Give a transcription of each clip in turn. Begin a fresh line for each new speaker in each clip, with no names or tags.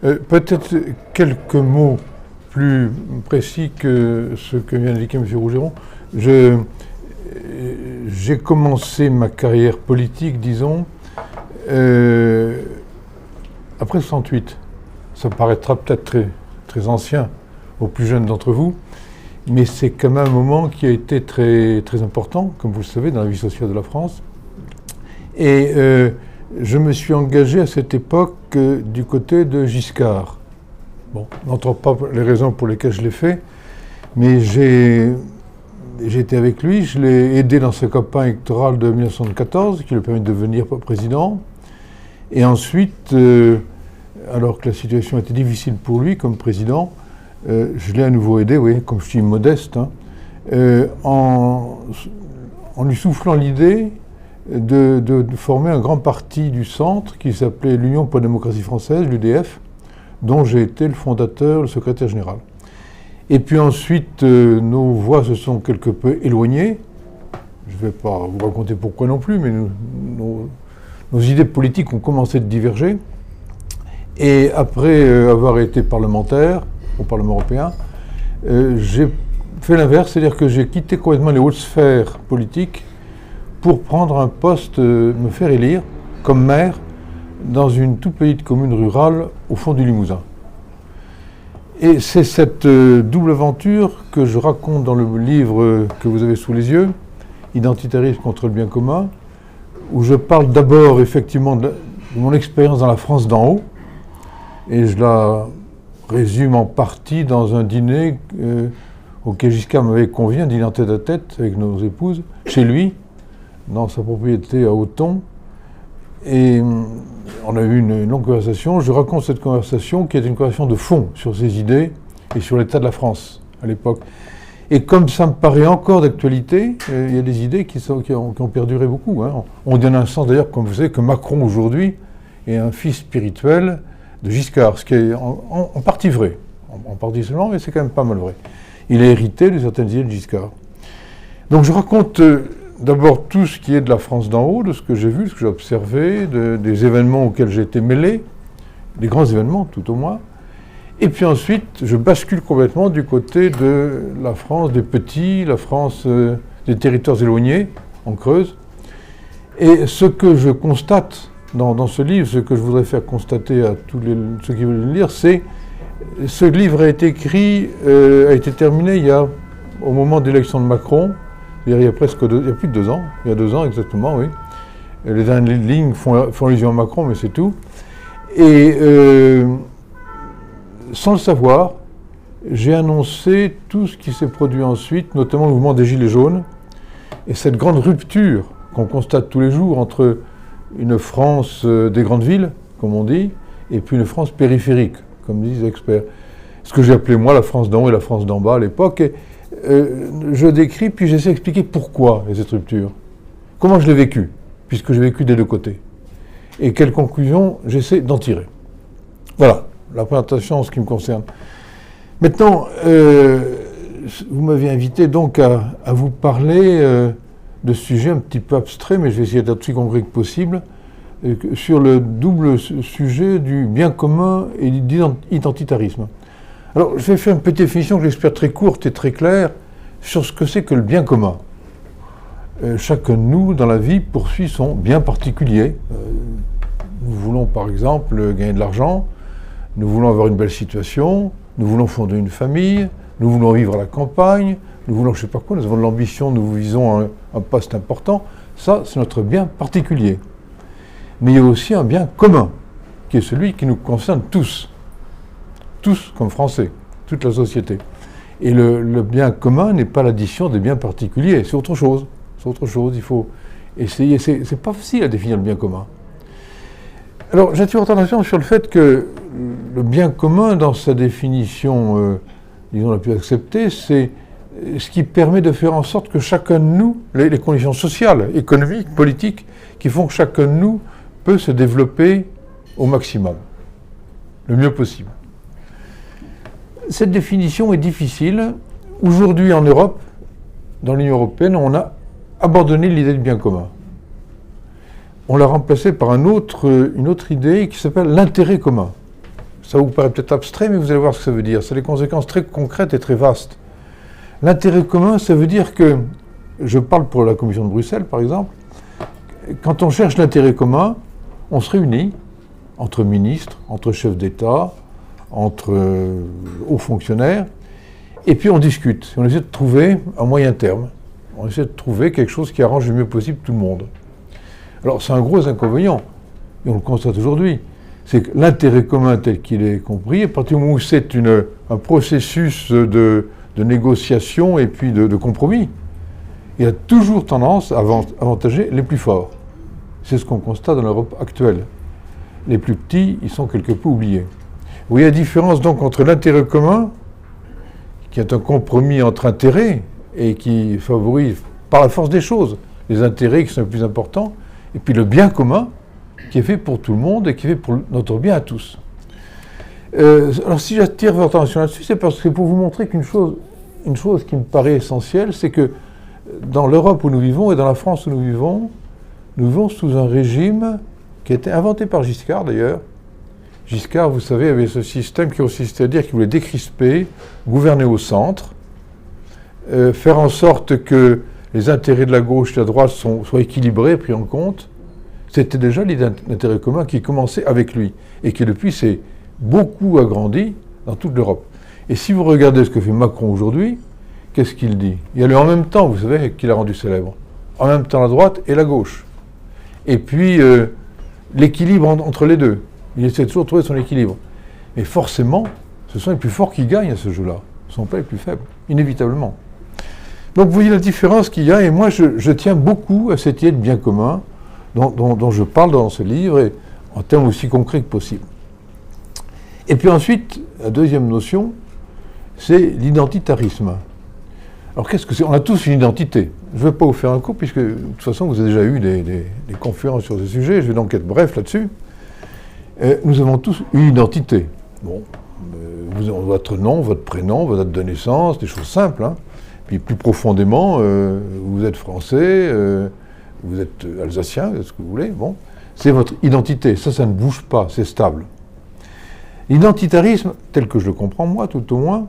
Peut-être quelques mots plus précis que ce que vient d'indiquer M. Rougeron. J'ai commencé ma carrière politique, disons, après 68. Ça paraîtra peut-être très, très ancien aux plus jeunes d'entre vous, mais c'est quand même un moment qui a été très, très important, comme vous le savez, dans la vie sociale de la France. Et je me suis engagé à cette époque du côté de Giscard. Bon, on n'entend pas les raisons pour lesquelles je l'ai fait, mais j'ai été avec lui, je l'ai aidé dans sa campagne électorale de 1974, qui lui a permis de devenir président. Et ensuite, alors que la situation était difficile pour lui comme président, je l'ai à nouveau aidé, oui, comme je suis modeste, hein, en lui soufflant l'idée de former un grand parti du centre qui s'appelait l'Union pour la démocratie française, l'UDF, dont j'ai été le fondateur, le secrétaire général. Et puis ensuite, nos voix se sont quelque peu éloignées. Je ne vais pas vous raconter pourquoi non plus, mais nos idées politiques ont commencé de diverger. Et après avoir été parlementaire au Parlement européen, j'ai fait l'inverse, c'est-à-dire que j'ai quitté complètement les hautes sphères politiques pour prendre un poste, me faire élire comme maire dans une toute petite commune rurale au fond du Limousin. Et c'est cette double aventure que je raconte dans le livre que vous avez sous les yeux, Identitarisme contre le bien commun, où je parle d'abord effectivement de mon expérience dans la France d'en haut, et je la résume en partie dans un dîner auquel Giscard m'avait convié, un dîner en tête-à-tête avec nos épouses, chez lui, dans sa propriété à Auton. Et on a eu une longue conversation. Je raconte cette conversation qui est une conversation de fond sur ses idées et sur l'état de la France à l'époque. Et comme ça me paraît encore d'actualité, il y a des idées qui ont perduré beaucoup. Hein. On donne un sens d'ailleurs, comme vous savez, que Macron aujourd'hui est un fils spirituel de Giscard, ce qui est en partie vrai. En partie seulement, mais c'est quand même pas mal vrai. Il a hérité de certaines idées de Giscard. Donc je raconte d'abord tout ce qui est de la France d'en haut, de ce que j'ai vu, de ce que j'ai observé, des événements auxquels j'ai été mêlé, des grands événements tout au moins. Et puis ensuite, je bascule complètement du côté de la France des petits, la France des territoires éloignés, en Creuse. Et ce que je constate dans ce livre, ce que je voudrais faire constater à tous ceux qui veulent le lire, c'est ce livre a été écrit, a été terminé au moment de l'élection de Macron. Il y a plus de 2 ans, il y a 2 ans exactement, oui. Les dernières lignes font allusion à Macron, mais c'est tout. Et sans le savoir, j'ai annoncé tout ce qui s'est produit ensuite, notamment le mouvement des Gilets jaunes, et cette grande rupture qu'on constate tous les jours entre une France des grandes villes, comme on dit, et puis une France périphérique, comme disent les experts. Ce que j'ai appelé moi la France d'en haut et la France d'en bas à l'époque. Je décris, puis j'essaie d'expliquer pourquoi cette rupture. Comment je l'ai vécu, puisque j'ai vécu des deux côtés. Et quelles conclusions j'essaie d'en tirer. Voilà, la présentation en ce qui me concerne. Maintenant, vous m'avez invité donc à vous parler de sujets un petit peu abstraits, mais je vais essayer d'être aussi concret que possible, sur le double sujet du bien commun et de l'identitarisme. Alors, je vais faire une petite définition que j'espère très courte et très claire sur ce que c'est que le bien commun. Chacun de nous, dans la vie, poursuit son bien particulier. Nous voulons, par exemple, gagner de l'argent, nous voulons avoir une belle situation, nous voulons fonder une famille, nous voulons vivre à la campagne, nous voulons je ne sais pas quoi, nous avons de l'ambition, nous visons un poste important. Ça, c'est notre bien particulier. Mais il y a aussi un bien commun, qui est celui qui nous concerne tous. Tous comme Français, toute la société. Et le bien commun n'est pas l'addition des biens particuliers, c'est autre chose. C'est autre chose, il faut essayer. C'est pas facile à définir le bien commun. Alors, j'attire votre attention sur le fait que le bien commun, dans sa définition, disons la plus acceptée, c'est ce qui permet de faire en sorte que chacun de nous, les conditions sociales, économiques, politiques, qui font que chacun de nous peut se développer au maximum, le mieux possible. Cette définition est difficile. Aujourd'hui, en Europe, dans l'Union européenne, on a abandonné l'idée du bien commun. On l'a remplacée par une autre idée qui s'appelle l'intérêt commun. ça vous paraît peut-être abstrait, mais vous allez voir ce que ça veut dire. Ça a des conséquences très concrètes et très vastes. L'intérêt commun, ça veut dire que, je parle pour la Commission de Bruxelles par exemple, quand on cherche l'intérêt commun, on se réunit entre ministres, entre chefs d'État, entre hauts fonctionnaires, et puis on discute. On essaie de trouver un moyen terme. On essaie de trouver quelque chose qui arrange le mieux possible tout le monde. Alors c'est un gros inconvénient, et on le constate aujourd'hui. C'est que l'intérêt commun tel qu'il est compris, à partir du moment où c'est un processus de négociation et puis de compromis, il a toujours tendance à avantager les plus forts. C'est ce qu'on constate dans l'Europe actuelle. Les plus petits, ils sont quelque peu oubliés. Vous voyez la différence donc entre l'intérêt commun, qui est un compromis entre intérêts et qui favorise par la force des choses les intérêts qui sont les plus importants, et puis le bien commun qui est fait pour tout le monde et qui est fait pour notre bien à tous. Alors si j'attire votre attention là-dessus, c'est parce que pour vous montrer une chose qui me paraît essentielle, c'est que dans l'Europe où nous vivons et dans la France où nous vivons sous un régime qui a été inventé par Giscard d'ailleurs. Giscard, vous savez, avait ce système qui consistait à dire qu'il voulait décrisper, gouverner au centre, faire en sorte que les intérêts de la gauche et de la droite soient équilibrés, pris en compte. C'était déjà l'intérêt commun qui commençait avec lui et qui depuis s'est beaucoup agrandi dans toute l'Europe. Et si vous regardez ce que fait Macron aujourd'hui, qu'est-ce qu'il dit? Il y a le en même temps, vous savez, qu'il a rendu célèbre. En même temps la droite et la gauche. Et puis l'équilibre entre les deux. Il essaie toujours de trouver son équilibre. Mais forcément, ce sont les plus forts qui gagnent à ce jeu-là. Ce ne sont pas les plus faibles, inévitablement. Donc vous voyez la différence qu'il y a, et moi je tiens beaucoup à cette idée de bien commun dont je parle dans ce livre, et en termes aussi concrets que possible. Et puis ensuite, la deuxième notion, c'est l'identitarisme. Alors qu'est-ce que c'est? On a tous une identité. Je ne vais pas vous faire un cours, puisque de toute façon vous avez déjà eu des conférences sur ce sujet, je vais donc être bref là-dessus. Nous avons tous une identité. Bon, votre nom, votre prénom, votre date de naissance, des choses simples. Hein. Puis plus profondément, vous êtes français, vous êtes alsacien, vous êtes ce que vous voulez. Bon, c'est votre identité. Ça ne bouge pas, c'est stable. L'identitarisme, tel que je le comprends moi, tout au moins,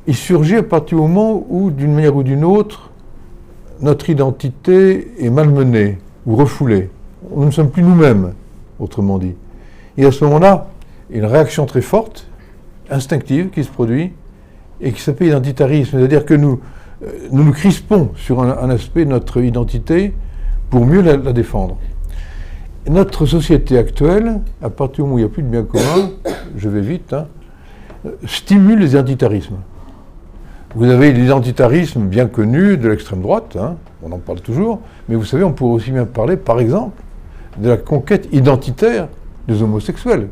il surgit à partir du moment où, d'une manière ou d'une autre, notre identité est malmenée ou refoulée. Nous ne sommes plus nous-mêmes, autrement dit. Et à ce moment-là, il y a une réaction très forte, instinctive, qui se produit, et qui s'appelle identitarisme. C'est-à-dire que nous nous crispons sur un aspect de notre identité pour mieux la défendre. Notre société actuelle, à partir du moment où il n'y a plus de bien commun, je vais vite, hein, stimule les identitarismes. Vous avez l'identitarisme bien connu de l'extrême droite, hein, on en parle toujours, mais vous savez, on pourrait aussi bien parler, par exemple, de la conquête identitaire des homosexuels,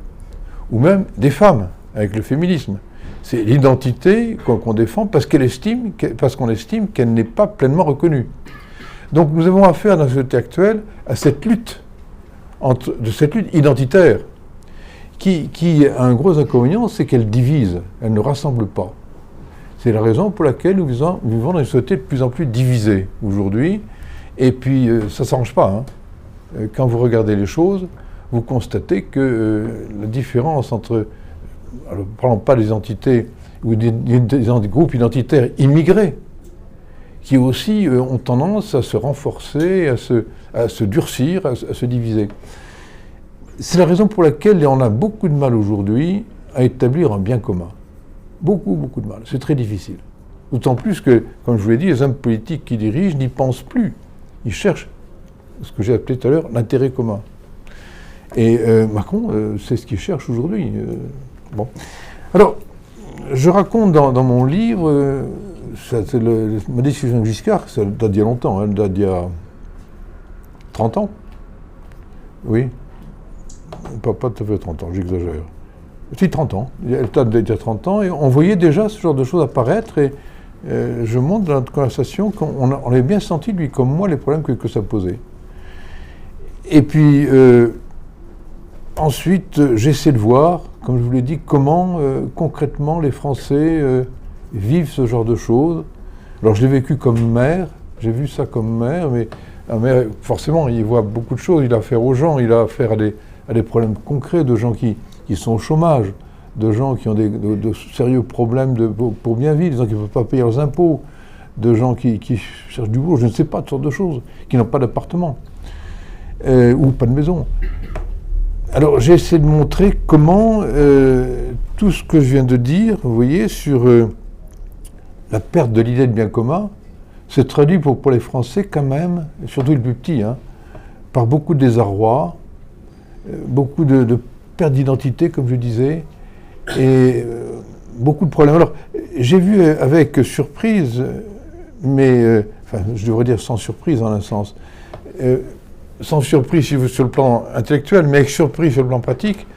ou même des femmes, avec le féminisme. C'est l'identité qu'on défend parce qu'on estime qu'elle n'est pas pleinement reconnue. Donc nous avons affaire dans la société actuelle à cette lutte identitaire, qui a un gros inconvénient, c'est qu'elle divise, elle ne rassemble pas. C'est la raison pour laquelle nous vivons dans une société de plus en plus divisée aujourd'hui, et puis ça ne s'arrange pas. Hein. Quand vous regardez les choses, vous constatez que la différence entre, alors parlons pas des entités ou des groupes identitaires immigrés, qui aussi ont tendance à se renforcer, à se durcir, à se diviser. C'est la raison pour laquelle on a beaucoup de mal aujourd'hui à établir un bien commun. Beaucoup, beaucoup de mal. C'est très difficile. D'autant plus que, comme je vous l'ai dit, les hommes politiques qui dirigent n'y pensent plus. Ils cherchent ce que j'ai appelé tout à l'heure l'intérêt commun. Et Macron, c'est ce qu'il cherche aujourd'hui. Bon. Alors, je raconte dans mon livre, ma discussion avec Giscard, ça date d'il y a longtemps, hein, elle date d'il y a 30 ans. Oui. Pas tout à fait 30 ans, j'exagère. Si, 30 ans. Elle date d'il y a 30 ans, et on voyait déjà ce genre de choses apparaître, et je montre dans notre conversation qu'on avait bien senti, lui comme moi, les problèmes que ça posait. Et puis, ensuite, j'essaie de voir, comme je vous l'ai dit, comment concrètement les Français vivent ce genre de choses. Alors je l'ai vécu comme maire, j'ai vu ça comme maire, mais un maire, forcément, il voit beaucoup de choses, il a affaire aux gens, il a affaire à des problèmes concrets de gens qui sont au chômage, de gens qui ont de sérieux problèmes pour bien vivre, des gens qui ne peuvent pas payer leurs impôts, de gens qui cherchent du boulot, je ne sais pas, toutes sortes de choses, qui n'ont pas d'appartement ou pas de maison. Alors j'ai essayé de montrer comment tout ce que je viens de dire, vous voyez, sur la perte de l'idée de bien commun, se traduit pour les Français quand même, surtout les plus petits, hein, par beaucoup de désarroi, beaucoup de perte d'identité, comme je disais, et beaucoup de problèmes. Alors, j'ai vu avec surprise, mais, enfin, je devrais dire sans surprise en un sens, sans surprise sur le plan intellectuel, mais avec surprise sur le plan pratique,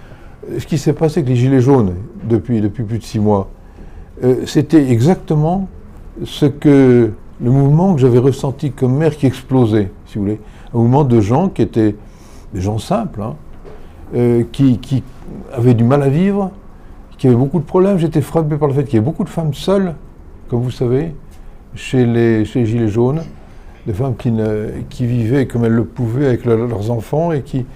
ce qui s'est passé avec les Gilets jaunes depuis plus de 6 mois. C'était exactement le mouvement que j'avais ressenti comme maire qui explosait, si vous voulez. Un mouvement de gens qui étaient des gens simples, hein, qui avaient du mal à vivre, qui avaient beaucoup de problèmes. J'étais frappé par le fait qu'il y avait beaucoup de femmes seules, comme vous savez, chez les Gilets jaunes, des femmes qui vivaient comme elles le pouvaient avec leurs enfants et qui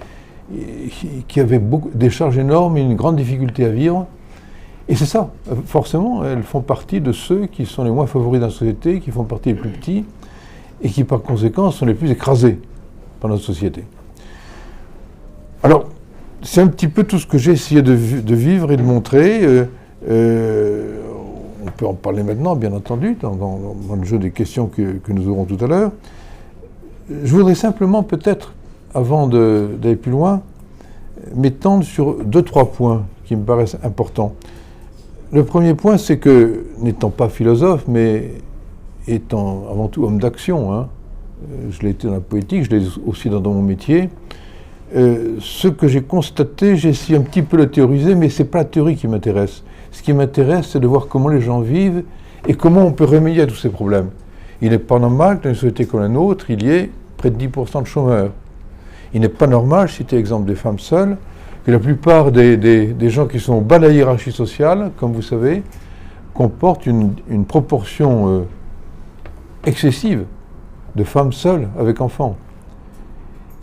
avaient des charges énormes et une grande difficulté à vivre. Et c'est ça, forcément, elles font partie de ceux qui sont les moins favorisés dans la société, qui font partie des plus petits, et qui par conséquent sont les plus écrasés par notre société. Alors, c'est un petit peu tout ce que j'ai essayé de vivre et de montrer. On peut en parler maintenant, bien entendu, dans le jeu des questions que nous aurons tout à l'heure. Je voudrais simplement, peut-être, avant d'aller plus loin, m'étendre sur 2-3 points qui me paraissent importants. Le premier point, c'est que, n'étant pas philosophe, mais étant avant tout homme d'action, hein, je l'ai été dans la politique, je l'ai aussi dans mon métier, ce que j'ai constaté, j'ai essayé un petit peu de le théoriser, mais ce n'est pas la théorie qui m'intéresse. Ce qui m'intéresse, c'est de voir comment les gens vivent et comment on peut remédier à tous ces problèmes. Il n'est pas normal que dans une société comme la nôtre, il y ait près de 10% de chômeurs. Il n'est pas normal, je citais l'exemple des femmes seules, que la plupart des gens qui sont au bas de la hiérarchie sociale, comme vous savez, comportent une proportion excessive de femmes seules avec enfants.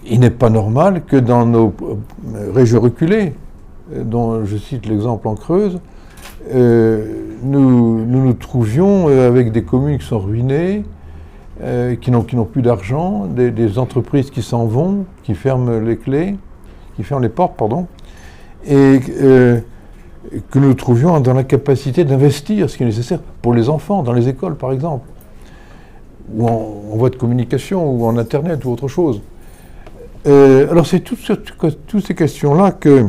Il n'est pas normal que dans nos régions reculées, dont je cite l'exemple en Creuse, nous trouvions avec des communes qui sont ruinées, qui n'ont plus d'argent, des entreprises qui s'en vont, qui ferment les portes, pardon, et que nous trouvions dans l'incapacité d'investir ce qui est nécessaire pour les enfants, dans les écoles par exemple, ou en voie de communication, ou en Internet, ou autre chose. Alors c'est toutes ces questions-là que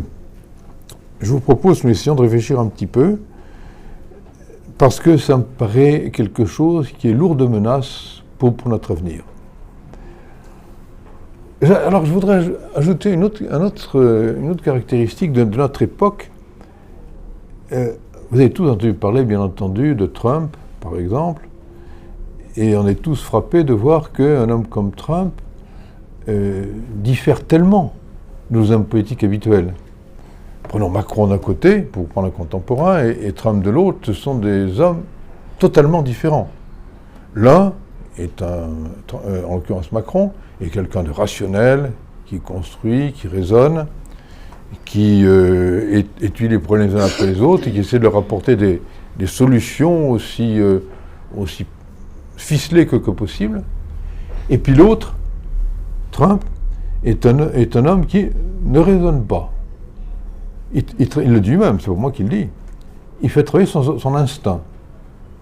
je vous propose, nous essayons de réfléchir un petit peu, parce que ça me paraît quelque chose qui est lourd de menaces pour notre avenir. Alors je voudrais ajouter une autre caractéristique de notre époque. Vous avez tous entendu parler, bien entendu, de Trump, par exemple, et on est tous frappés de voir qu'un homme comme Trump diffère tellement de nos hommes politiques habituels. Prenons Macron d'un côté, pour prendre un contemporain, et Trump de l'autre, ce sont des hommes totalement différents. L'un est en l'occurrence Macron, est quelqu'un de rationnel, qui construit, qui raisonne, qui étudie les problèmes les uns après les autres, et qui essaie de leur apporter des solutions aussi ficelées que possible. Et puis l'autre, Trump, est un homme qui ne raisonne pas. Il le dit lui-même, c'est pas moi qui le dis. Il fait travailler son instinct.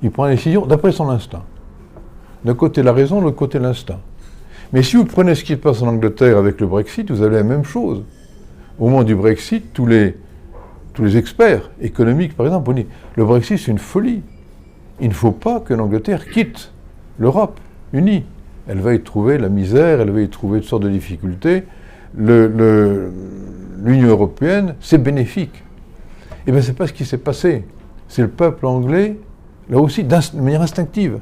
Il prend les décisions d'après son instinct. D'un côté la raison, de l'autre côté l'instinct. Mais si vous prenez ce qui se passe en Angleterre avec le Brexit, vous avez la même chose. Au moment du Brexit, tous les experts économiques, par exemple, ont dit le Brexit c'est une folie. Il ne faut pas que l'Angleterre quitte l'Europe unie. Elle va y trouver la misère, elle va y trouver toutes sortes de difficultés. L'Union européenne, c'est bénéfique. Eh bien, c'est pas ce qui s'est passé. C'est le peuple anglais, là aussi, de manière instinctive,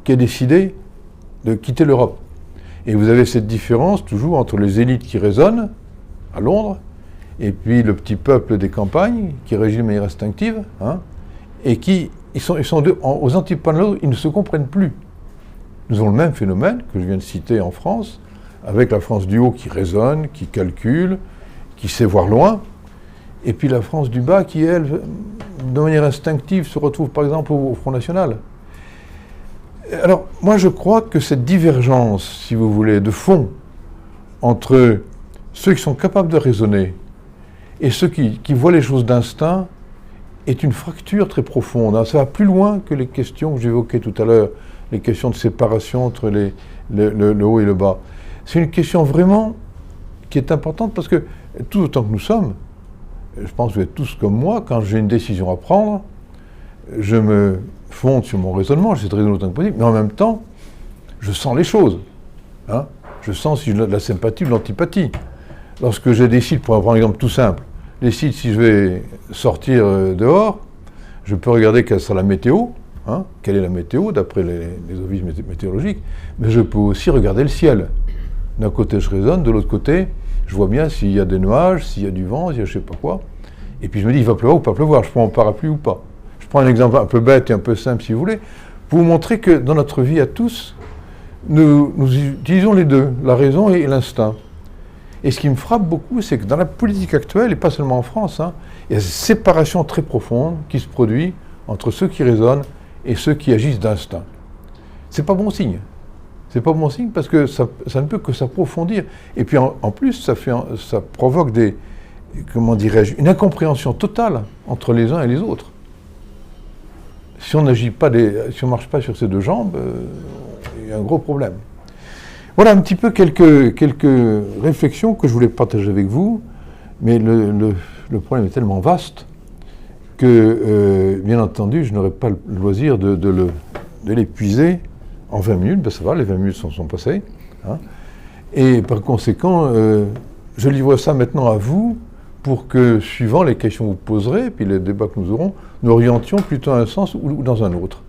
qui a décidé de quitter l'Europe. Et vous avez cette différence toujours entre les élites qui raisonnent, à Londres, et puis le petit peuple des campagnes, qui régit de manière instinctive, hein, et ils sont aux antipodes, ils ne se comprennent plus. Nous avons le même phénomène que je viens de citer en France, avec la France du haut qui raisonne, qui calcule, qui sait voir loin, et puis la France du bas qui, elle, de manière instinctive, se retrouve par exemple au Front National. Alors, moi je crois que cette divergence, si vous voulez, de fond, entre ceux qui sont capables de raisonner et ceux qui voient les choses d'instinct, est une fracture très profonde. Ça va plus loin que les questions que j'évoquais tout à l'heure, les questions de séparation entre le haut et le bas. C'est une question vraiment qui est importante parce que tout autant que nous sommes, je pense que vous êtes tous comme moi, quand j'ai une décision à prendre, je me fonde sur mon raisonnement, j'essaie de raisonner autant que possible, mais en même temps, je sens les choses. Hein. Je sens si j'ai de la sympathie ou de l'antipathie. Lorsque je décide, pour prendre un exemple tout simple, décide si je vais sortir dehors, je peux regarder quelle sera la météo, hein, quelle est la météo d'après les offices météorologiques, mais je peux aussi regarder le ciel. D'un côté je raisonne, de l'autre côté je vois bien s'il y a des nuages, s'il y a du vent, s'il y a je sais pas quoi, et puis je me dis il va pleuvoir ou pas pleuvoir, je prends mon parapluie ou pas. Je prends un exemple un peu bête et un peu simple si vous voulez, pour vous montrer que dans notre vie à tous, nous utilisons les deux, la raison et l'instinct. Et ce qui me frappe beaucoup, c'est que dans la politique actuelle, et pas seulement en France, hein, il y a cette séparation très profonde qui se produit entre ceux qui raisonnent et ceux qui agissent d'instinct. C'est pas bon signe. C'est pas bon signe parce que ça ne peut que s'approfondir. Et puis en plus, ça provoque comment dirais-je, une incompréhension totale entre les uns et les autres. Si on n'agit pas, si on marche pas sur ses deux jambes, il y a un gros problème. Voilà un petit peu quelques réflexions que je voulais partager avec vous, mais le problème est tellement vaste que, bien entendu, je n'aurai pas le loisir de l'épuiser en 20 minutes, ben ça va, les 20 minutes sont passées, hein. Et par conséquent, je livre ça maintenant à vous pour que, suivant les questions que vous poserez, et puis les débats que nous aurons, nous orientions plutôt dans un sens ou dans un autre.